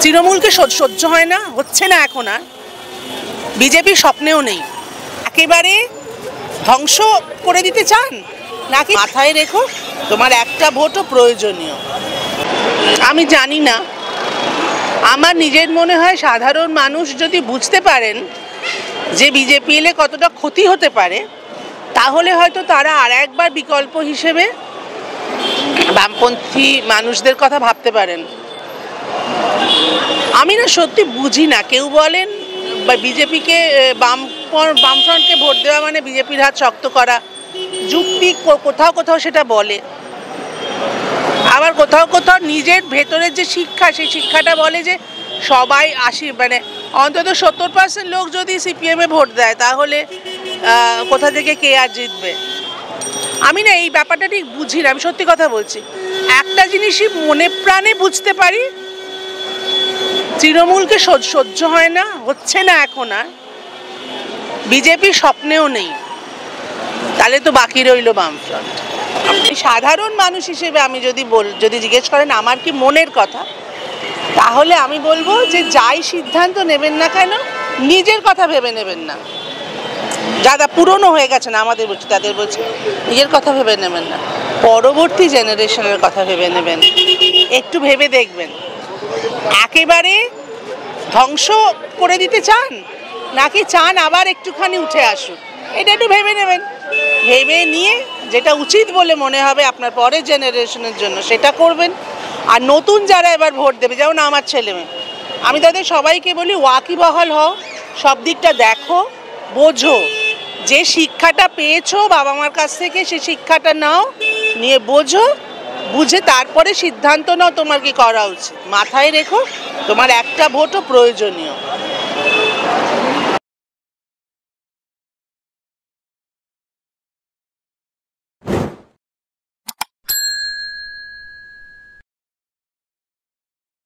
তৃণমূলকে সহ্য হয় না, হচ্ছে না এখন আর। বিজেপির স্বপ্নেও নেই, একেবারে ধ্বংস করে দিতে চান নাকি? মাথায় রেখো, তোমার একটা ভোটও প্রয়োজনীয়। আমি জানি না, আমার নিজের মনে হয় সাধারণ মানুষ যদি বুঝতে পারেন যে বিজেপি এলে কতটা ক্ষতি হতে পারে, তাহলে হয়তো তারা আর একবার বিকল্প হিসেবে বামপন্থী মানুষদের কথা ভাবতে পারেন। আমি না সত্যি বুঝি না, কেউ বলেন বিজেপিকে বামফ্রন্টকে ভোট দেওয়া মানে বিজেপির হাত শক্ত করা, যুক্তি কোথাও কোথাও সেটা বলে, আবার কোথাও কোথাও নিজের ভেতরের যে শিক্ষা, সেই শিক্ষাটা বলে যে সবাই মানে অন্তত 70% লোক যদি সিপিএমে ভোট দেয় তাহলে কোথা থেকে কে আর জিতবে। আমি না এই ব্যাপারটা ঠিক বুঝি না, আমি সত্যি কথা বলছি। একটা জিনিসই মনে প্রাণে বুঝতে পারি, তৃণমূলকে সহ্য হয় না, হচ্ছে না এখন আর। বিজেপির স্বপ্নেও নেই, তাহলে তো বাকি রইল বামফ্রন্ট। সাধারণ মানুষ হিসেবে আমি যদি জিজ্ঞেস করেন আমার কি মনের কথা, তাহলে আমি বলবো যে যাই সিদ্ধান্ত নেবেন না কেন, নিজের কথা ভেবে নেবেন না। যারা পুরনো হয়ে গেছে না, আমাদের বলছি, তাদের বলছি নিজের কথা ভেবে নেবেন না, পরবর্তী জেনারেশনের কথা ভেবে নেবেন। একটু ভেবে দেখবেন, একেবারে ধ্বংস করে দিতে চান নাকি চান আবার একটুখানি উঠে আসুন, এটা একটু ভেবে নেবেন। ভেবে নিয়ে যেটা উচিত বলে মনে হবে আপনার পরের জেনারেশনের জন্য সেটা করবেন। আর নতুন যারা এবার ভোট দেবে, যেমন আমার ছেলে মেয়ে, আমি তাদের সবাইকে বলি ওয়াকিবহাল হও, সব দিকটা দেখো, বোঝো, যে শিক্ষাটা পেয়েছো বাবা মার কাছ থেকে সেই শিক্ষাটা নাও, নিয়ে বোঝো, বুঝে তারপরে সিদ্ধান্ত নাও তোমার কি করা উচিত। মাথায় রেখো, তোমার একটা ভোটও প্রয়োজনীয়।